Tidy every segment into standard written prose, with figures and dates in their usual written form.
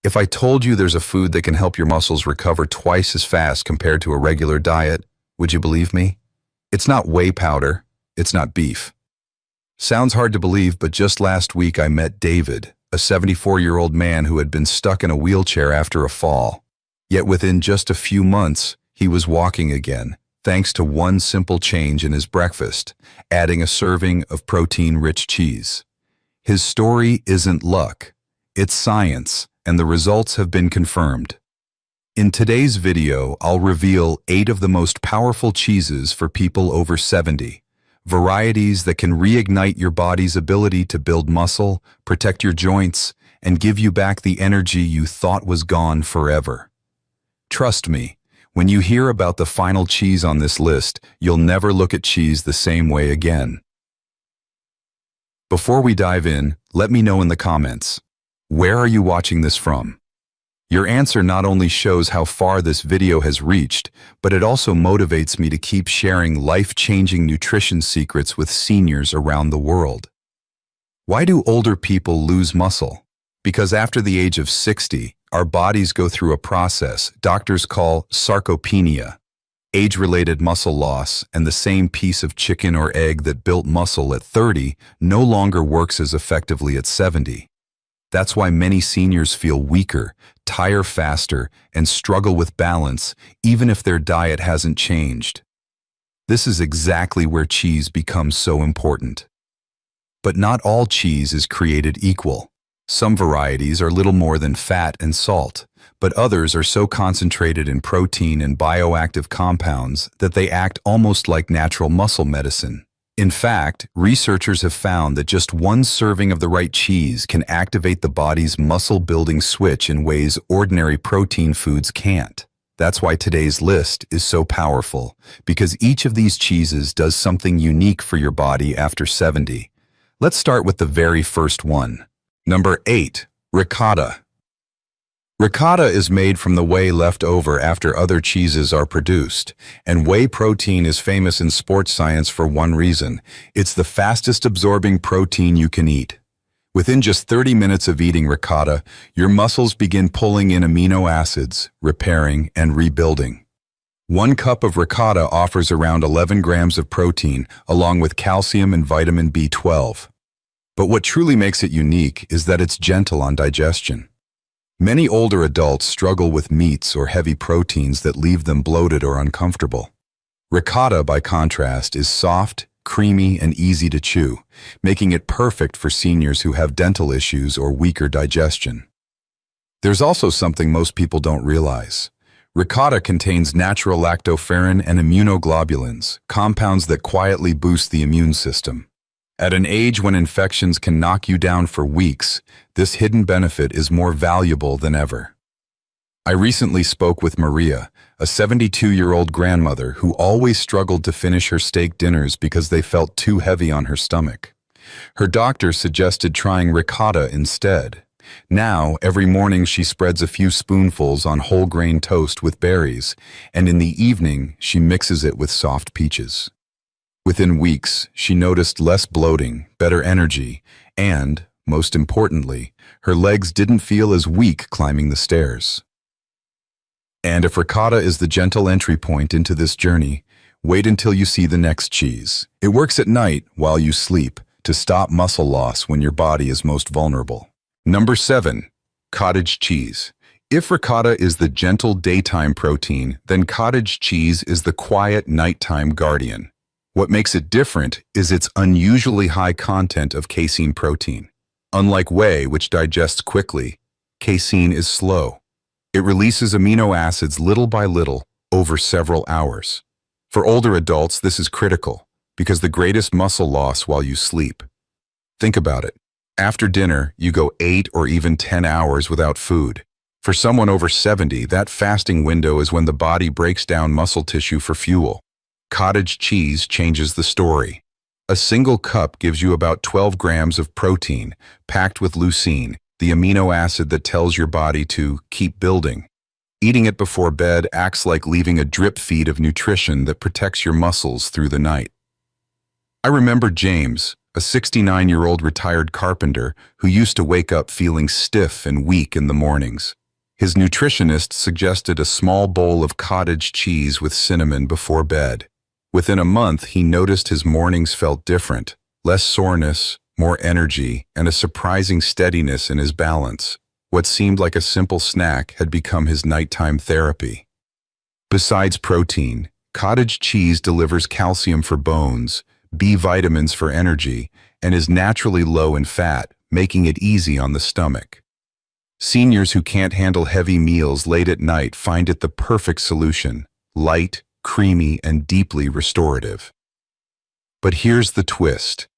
If I told you there's a food that can help your muscles recover twice as fast compared to a regular diet, would you believe me? It's not whey powder, it's not beef. Sounds hard to believe, but just last week I met David, a 74-year-old man who had been stuck in a wheelchair after a fall. Yet within just a few months, he was walking again, thanks to one simple change in his breakfast, adding a serving of protein-rich cheese. His story isn't luck, it's science, and the results have been confirmed. In today's video, I'll reveal 8 of the most powerful cheeses for people over 70. Varieties that can reignite your body's ability to build muscle, protect your joints, and give you back the energy you thought was gone forever. Trust me, when you hear about the final cheese on this list, you'll never look at cheese the same way again. Before we dive in, let me know in the comments, where are you watching this from? Your answer not only shows how far this video has reached, but it also motivates me to keep sharing life-changing nutrition secrets with seniors around the world. Why do older people lose muscle? Because after the age of 60, our bodies go through a process doctors call sarcopenia, age-related muscle loss, and the same piece of chicken or egg that built muscle at 30 no longer works as effectively at 70. That's why many seniors feel weaker, tire faster, and struggle with balance, even if their diet hasn't changed. This is exactly where cheese becomes so important. But not all cheese is created equal. Some varieties are little more than fat and salt, but others are so concentrated in protein and bioactive compounds that they act almost like natural muscle medicine. In fact, researchers have found that just one serving of the right cheese can activate the body's muscle-building switch in ways ordinary protein foods can't. That's why today's list is so powerful, because each of these cheeses does something unique for your body after 70. Let's start with the very first one. Number 8. Ricotta. Ricotta is made from the whey left over after other cheeses are produced, and whey protein is famous in sports science for one reason. It's the fastest absorbing protein you can eat. Within just 30 minutes of eating ricotta, your muscles begin pulling in amino acids, repairing, and rebuilding. 1 cup of ricotta offers around 11 grams of protein, along with calcium and vitamin B12. But what truly makes it unique is that it's gentle on digestion. Many older adults struggle with meats or heavy proteins that leave them bloated or uncomfortable. Ricotta, by contrast, is soft, creamy, and easy to chew, making it perfect for seniors who have dental issues or weaker digestion. There's also something most people don't realize. Ricotta contains natural lactoferrin and immunoglobulins, compounds that quietly boost the immune system. At an age when infections can knock you down for weeks, this hidden benefit is more valuable than ever. I recently spoke with Maria, a 72-year-old grandmother who always struggled to finish her steak dinners because they felt too heavy on her stomach. Her doctor suggested trying ricotta instead. Now, every morning she spreads a few spoonfuls on whole grain toast with berries, and in the evening she mixes it with soft peaches. Within weeks, she noticed less bloating, better energy, and, most importantly, her legs didn't feel as weak climbing the stairs. And if ricotta is the gentle entry point into this journey, wait until you see the next cheese. It works at night while you sleep to stop muscle loss when your body is most vulnerable. Number 7. Cottage cheese. If ricotta is the gentle daytime protein, then cottage cheese is the quiet nighttime guardian. What makes it different is its unusually high content of casein protein. Unlike whey, which digests quickly, casein is slow. It releases amino acids little by little over several hours. For older adults, this is critical because the greatest muscle loss while you sleep. Think about it. After dinner, you go 8 or even 10 hours without food. For someone over 70, that fasting window is when the body breaks down muscle tissue for fuel. Cottage cheese changes the story. A single cup gives you about 12 grams of protein, packed with leucine, the amino acid that tells your body to keep building. Eating it before bed acts like leaving a drip feed of nutrition that protects your muscles through the night. I remember James, a 69-year-old retired carpenter who used to wake up feeling stiff and weak in the mornings. His nutritionist suggested a small bowl of cottage cheese with cinnamon before bed. Within a month, he noticed his mornings felt different, less soreness, more energy, and a surprising steadiness in his balance. What seemed like a simple snack had become his nighttime therapy. Besides protein, cottage cheese delivers calcium for bones, B vitamins for energy, and is naturally low in fat, making it easy on the stomach. Seniors who can't handle heavy meals late at night find it the perfect solution: light, creamy, and deeply restorative. But here's the twist.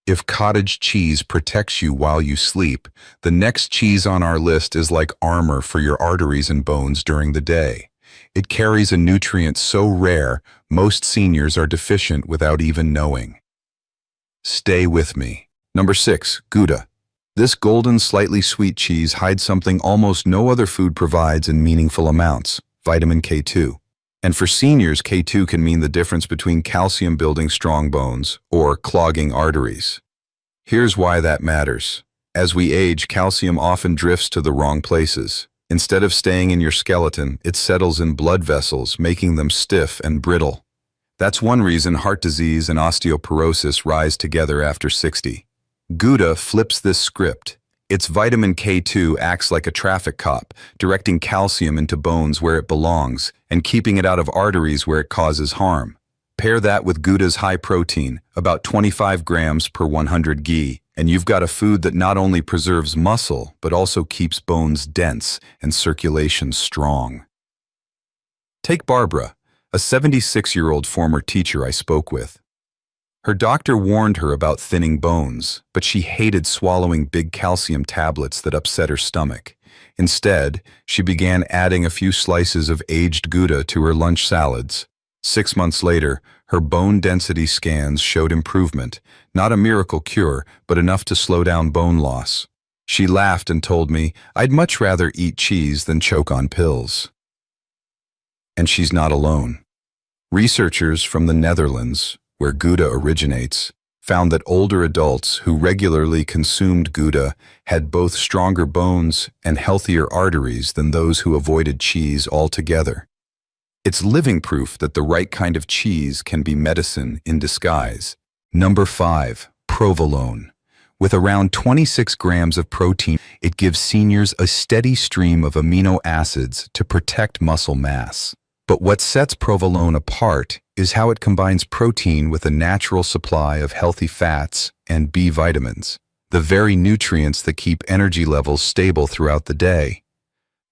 If cottage cheese protects you while you sleep, the next cheese on our list is like armor for your arteries and bones during the day. It carries a nutrient so rare, most seniors are deficient without even knowing. Stay with me. Number 6, Gouda. This golden, slightly sweet cheese hides something almost no other food provides in meaningful amounts: vitamin K2. And for seniors, K2 can mean the difference between calcium building strong bones or clogging arteries. Here's why that matters. As we age, calcium often drifts to the wrong places. Instead of staying in your skeleton, it settles in blood vessels, making them stiff and brittle. That's one reason heart disease and osteoporosis rise together after 60. Gouda flips this script. Its vitamin K2 acts like a traffic cop, directing calcium into bones where it belongs and keeping it out of arteries where it causes harm. Pair that with Gouda's high protein, about 25 grams per 100 g, and you've got a food that not only preserves muscle, but also keeps bones dense and circulation strong. Take Barbara, a 76-year-old former teacher I spoke with. Her doctor warned her about thinning bones, but she hated swallowing big calcium tablets that upset her stomach. Instead, she began adding a few slices of aged Gouda to her lunch salads. 6 months later, her bone density scans showed improvement, not a miracle cure, but enough to slow down bone loss. She laughed and told me, "I'd much rather eat cheese than choke on pills." And she's not alone. Researchers from the Netherlands, where Gouda originates, found that older adults who regularly consumed Gouda had both stronger bones and healthier arteries than those who avoided cheese altogether. It's living proof that the right kind of cheese can be medicine in disguise. Number 5, provolone. With around 26 grams of protein, it gives seniors a steady stream of amino acids to protect muscle mass. But what sets provolone apart is how it combines protein with a natural supply of healthy fats and B vitamins, the very nutrients that keep energy levels stable throughout the day.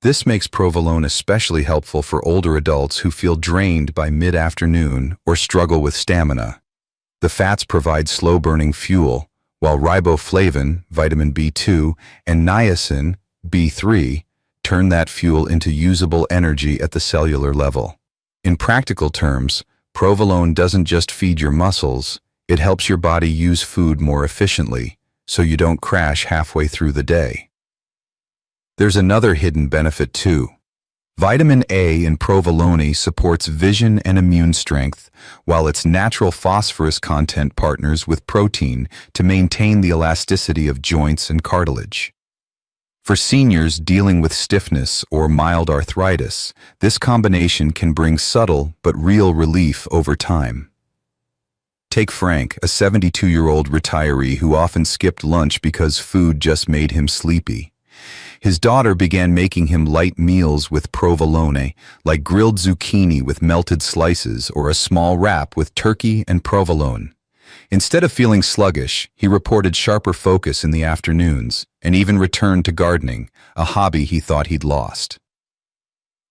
This makes provolone especially helpful for older adults who feel drained by mid-afternoon or struggle with stamina. The fats provide slow-burning fuel, while riboflavin, vitamin B2, and niacin, B3, turn that fuel into usable energy at the cellular level. In practical terms, provolone doesn't just feed your muscles, it helps your body use food more efficiently, so you don't crash halfway through the day. There's another hidden benefit too. Vitamin A in provolone supports vision and immune strength, while its natural phosphorus content partners with protein to maintain the elasticity of joints and cartilage. For seniors dealing with stiffness or mild arthritis, this combination can bring subtle but real relief over time. Take Frank, a 72-year-old retiree who often skipped lunch because food just made him sleepy. His daughter began making him light meals with provolone, like grilled zucchini with melted slices or a small wrap with turkey and provolone. Instead of feeling sluggish, he reported sharper focus in the afternoons and even returned to gardening, a hobby he thought he'd lost.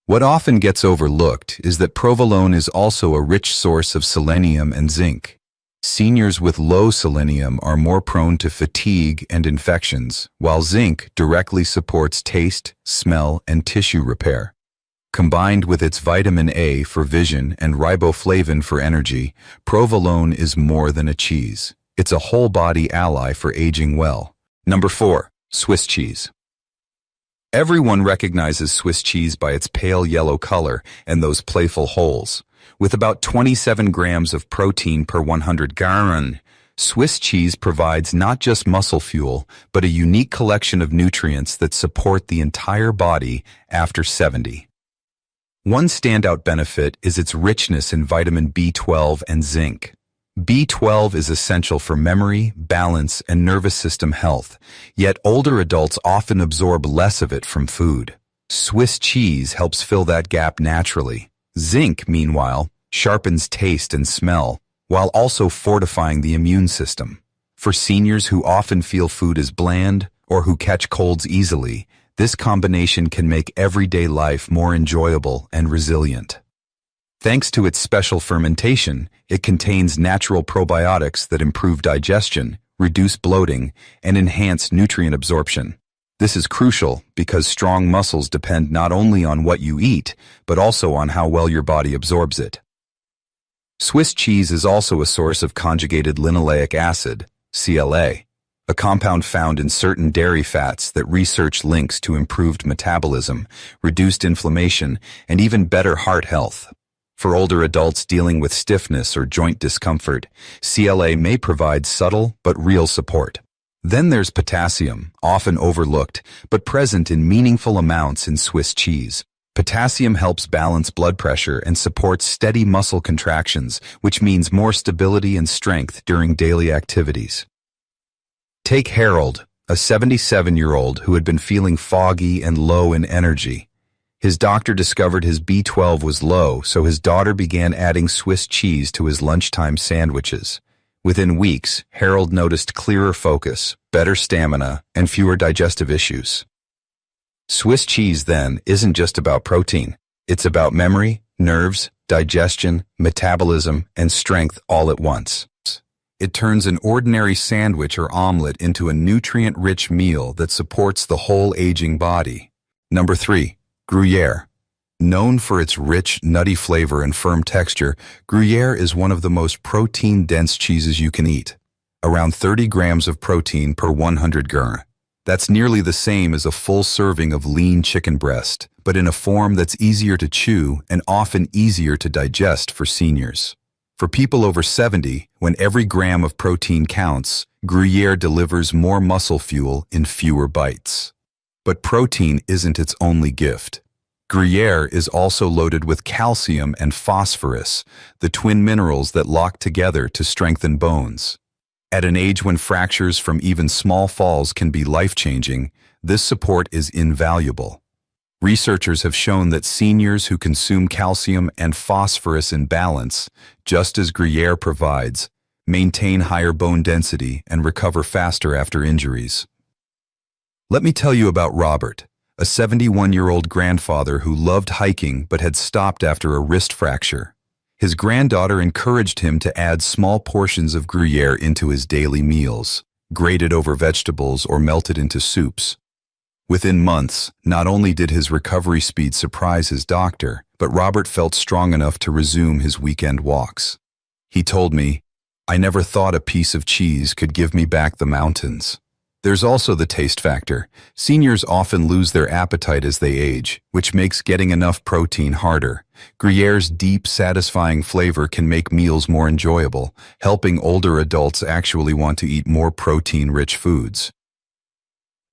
What often gets overlooked is that provolone is also a rich source of selenium and zinc. Seniors with low selenium are more prone to fatigue and infections, while zinc directly supports taste, smell, and tissue repair. Combined with its vitamin A for vision and riboflavin for energy, provolone is more than a cheese. It's a whole-body ally for aging well. Number 4, Swiss cheese. Everyone recognizes Swiss cheese by its pale yellow color and those playful holes. With about 27 grams of protein per 100 g, Swiss cheese provides not just muscle fuel, but a unique collection of nutrients that support the entire body after 70. One standout benefit is its richness in vitamin B12 and zinc. B12 is essential for memory, balance, and nervous system health, yet older adults often absorb less of it from food. Swiss cheese helps fill that gap naturally. Zinc, meanwhile, sharpens taste and smell, while also fortifying the immune system. For seniors who often feel food is bland or who catch colds easily, this combination can make everyday life more enjoyable and resilient. Thanks to its special fermentation, it contains natural probiotics that improve digestion, reduce bloating, and enhance nutrient absorption. This is crucial because strong muscles depend not only on what you eat, but also on how well your body absorbs it. Swiss cheese is also a source of conjugated linoleic acid, CLA, a compound found in certain dairy fats that research links to improved metabolism, reduced inflammation, and even better heart health. For older adults dealing with stiffness or joint discomfort, CLA may provide subtle but real support. Then there's potassium, often overlooked, but present in meaningful amounts in Swiss cheese. Potassium helps balance blood pressure and supports steady muscle contractions, which means more stability and strength during daily activities. Take Harold, a 77-year-old who had been feeling foggy and low in energy. His doctor discovered his B12 was low, so his daughter began adding Swiss cheese to his lunchtime sandwiches. Within weeks, Harold noticed clearer focus, better stamina, and fewer digestive issues. Swiss cheese, then, isn't just about protein. It's about memory, nerves, digestion, metabolism, and strength all at once. It turns an ordinary sandwich or omelet into a nutrient-rich meal that supports the whole aging body. Number 3. Gruyere. Known for its rich, nutty flavor and firm texture, Gruyere is one of the most protein-dense cheeses you can eat. Around 30 grams of protein per 100 g. That's nearly the same as a full serving of lean chicken breast, but in a form that's easier to chew and often easier to digest for seniors. For people over 70, when every gram of protein counts, Gruyere delivers more muscle fuel in fewer bites. But protein isn't its only gift. Gruyere is also loaded with calcium and phosphorus, the twin minerals that lock together to strengthen bones. At an age when fractures from even small falls can be life-changing, this support is invaluable. Researchers have shown that seniors who consume calcium and phosphorus in balance, just as Gruyere provides, maintain higher bone density and recover faster after injuries. Let me tell you about Robert, a 71-year-old grandfather who loved hiking but had stopped after a wrist fracture. His granddaughter encouraged him to add small portions of Gruyere into his daily meals, grated over vegetables or melted into soups. Within months, not only did his recovery speed surprise his doctor, but Robert felt strong enough to resume his weekend walks. He told me, "I never thought a piece of cheese could give me back the mountains." There's also the taste factor. Seniors often lose their appetite as they age, which makes getting enough protein harder. Gruyere's deep, satisfying flavor can make meals more enjoyable, helping older adults actually want to eat more protein-rich foods.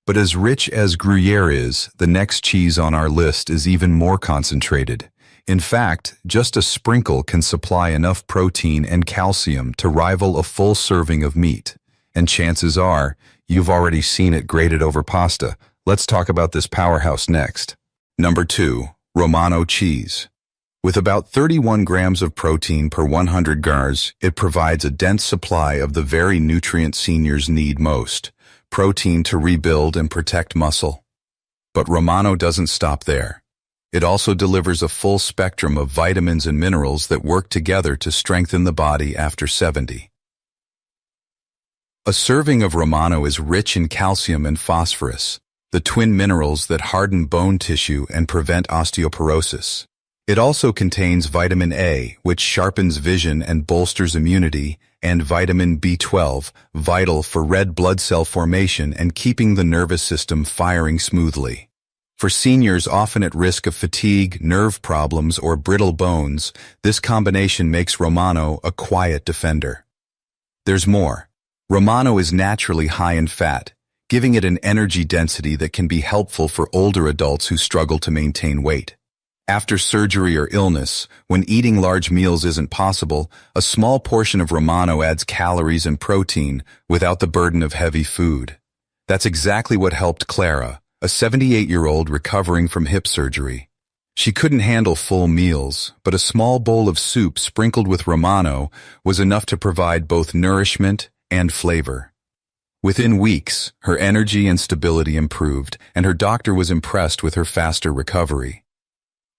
But as rich as Gruyere is, the next cheese on our list is even more concentrated. In fact, just a sprinkle can supply enough protein and calcium to rival a full serving of meat. And chances are, you've already seen it grated over pasta. Let's talk about this powerhouse next. Number 2, Romano cheese. With about 31 grams of protein per 100 grams, it provides a dense supply of the very nutrient seniors need most, protein to rebuild and protect muscle. But Romano doesn't stop there. It also delivers a full spectrum of vitamins and minerals that work together to strengthen the body after 70. A serving of Romano is rich in calcium and phosphorus, the twin minerals that harden bone tissue and prevent osteoporosis. It also contains vitamin A, which sharpens vision and bolsters immunity, and vitamin B12, vital for red blood cell formation and keeping the nervous system firing smoothly. For seniors often at risk of fatigue, nerve problems, or brittle bones, this combination makes Romano a quiet defender. There's more. Romano is naturally high in fat, giving it an energy density that can be helpful for older adults who struggle to maintain weight. After surgery or illness, when eating large meals isn't possible, a small portion of Romano adds calories and protein without the burden of heavy food. That's exactly what helped Clara, a 78-year-old recovering from hip surgery. She couldn't handle full meals, but a small bowl of soup sprinkled with Romano was enough to provide both nourishment and flavor. Within weeks, her energy and stability improved, and her doctor was impressed with her faster recovery.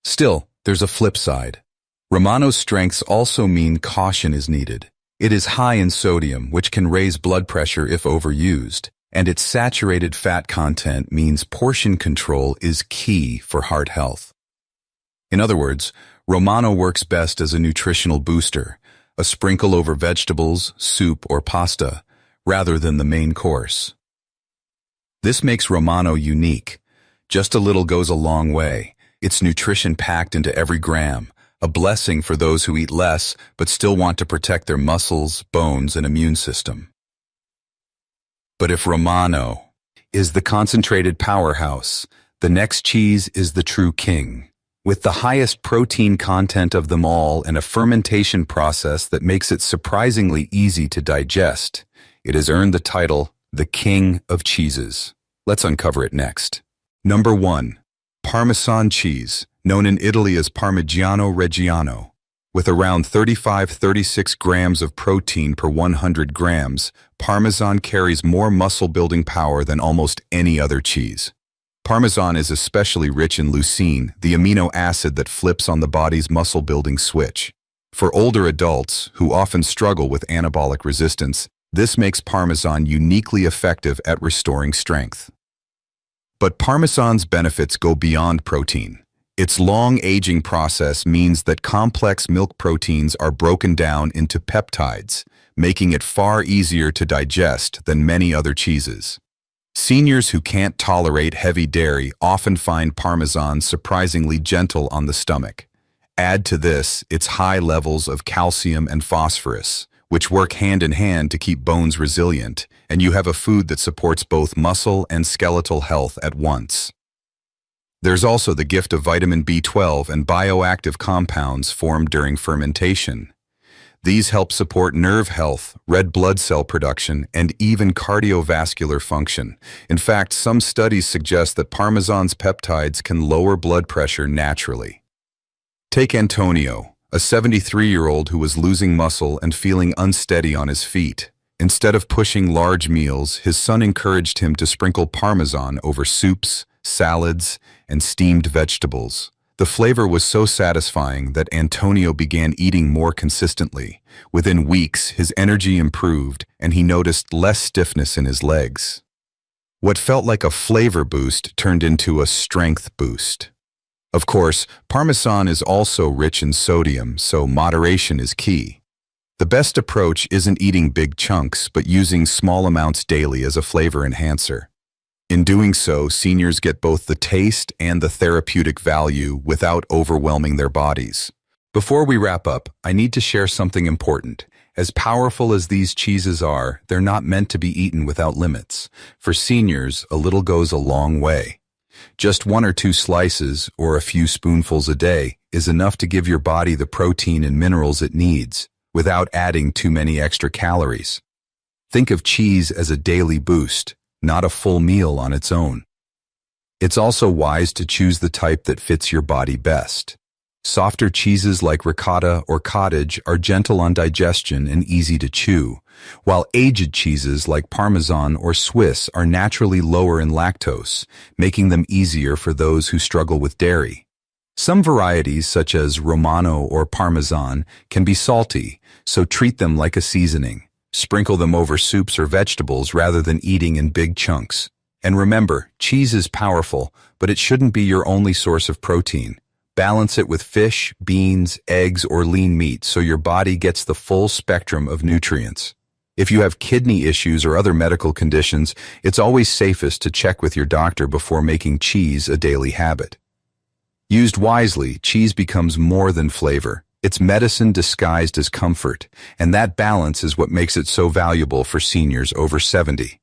Still, there's a flip side. Romano's strengths also mean caution is needed. It is high in sodium, which can raise blood pressure if overused, and its saturated fat content means portion control is key for heart health. In other words, Romano works best as a nutritional booster, a sprinkle over vegetables, soup, or pasta, rather than the main course. This makes Romano unique. Just a little goes a long way. Its nutrition packed into every gram, a blessing for those who eat less but still want to protect their muscles, bones, and immune system. But if Romano is the concentrated powerhouse, the next cheese is the true king. With the highest protein content of them all and a fermentation process that makes it surprisingly easy to digest, it has earned the title, the King of Cheeses. Let's uncover it next. Number 1. Parmesan cheese, known in Italy as Parmigiano Reggiano. With around 35-36 grams of protein per 100 grams, Parmesan carries more muscle-building power than almost any other cheese. Parmesan is especially rich in leucine, the amino acid that flips on the body's muscle-building switch. For older adults, who often struggle with anabolic resistance, this makes Parmesan uniquely effective at restoring strength. But Parmesan's benefits go beyond protein. Its long aging process means that complex milk proteins are broken down into peptides, making it far easier to digest than many other cheeses. Seniors who can't tolerate heavy dairy often find Parmesan surprisingly gentle on the stomach. Add to this its high levels of calcium and phosphorus, which work hand in hand to keep bones resilient, and you have a food that supports both muscle and skeletal health at once. There's also the gift of vitamin B12 and bioactive compounds formed during fermentation. These help support nerve health, red blood cell production, and even cardiovascular function. In fact, some studies suggest that Parmesan's peptides can lower blood pressure naturally. Take Antonio, a 73-year-old who was losing muscle and feeling unsteady on his feet. Instead of pushing large meals, his son encouraged him to sprinkle Parmesan over soups, salads, and steamed vegetables. The flavor was so satisfying that Antonio began eating more consistently. Within weeks, his energy improved, and he noticed less stiffness in his legs. What felt like a flavor boost turned into a strength boost. Of course, Parmesan is also rich in sodium, so moderation is key. The best approach isn't eating big chunks, but using small amounts daily as a flavor enhancer. In doing so, seniors get both the taste and the therapeutic value without overwhelming their bodies. Before we wrap up, I need to share something important. As powerful as these cheeses are, they're not meant to be eaten without limits. For seniors, a little goes a long way. Just 1 or 2 slices, or a few spoonfuls a day, is enough to give your body the protein and minerals it needs, without adding too many extra calories. Think of cheese as a daily boost, not a full meal on its own. It's also wise to choose the type that fits your body best. Softer cheeses like ricotta or cottage are gentle on digestion and easy to chew, while aged cheeses like Parmesan or Swiss are naturally lower in lactose, making them easier for those who struggle with dairy. Some varieties, such as Romano or Parmesan, can be salty, so treat them like a seasoning. Sprinkle them over soups or vegetables rather than eating in big chunks. And remember, cheese is powerful, but it shouldn't be your only source of protein. Balance it with fish, beans, eggs, or lean meat so your body gets the full spectrum of nutrients. If you have kidney issues or other medical conditions, it's always safest to check with your doctor before making cheese a daily habit. Used wisely, cheese becomes more than flavor. It's medicine disguised as comfort, and that balance is what makes it so valuable for seniors over 70.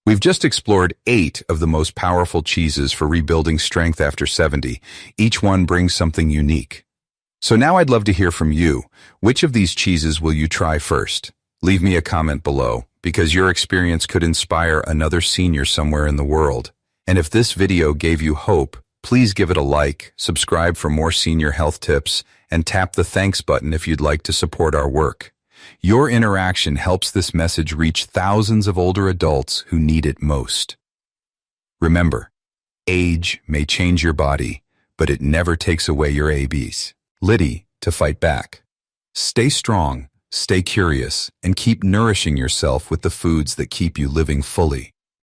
We've just explored 8 of the most powerful cheeses for rebuilding strength after 70. Each one brings something unique. So now I'd love to hear from you. Which of these cheeses will you try first? Leave me a comment below, because your experience could inspire another senior somewhere in the world. And if this video gave you hope, please give it a like, subscribe for more senior health tips, and tap the thanks button if you'd like to support our work. Your interaction helps this message reach thousands of older adults who need it most. Remember, age may change your body, but it never takes away your ABs. Liddy, to fight back. Stay strong, stay curious, and keep nourishing yourself with the foods that keep you living fully.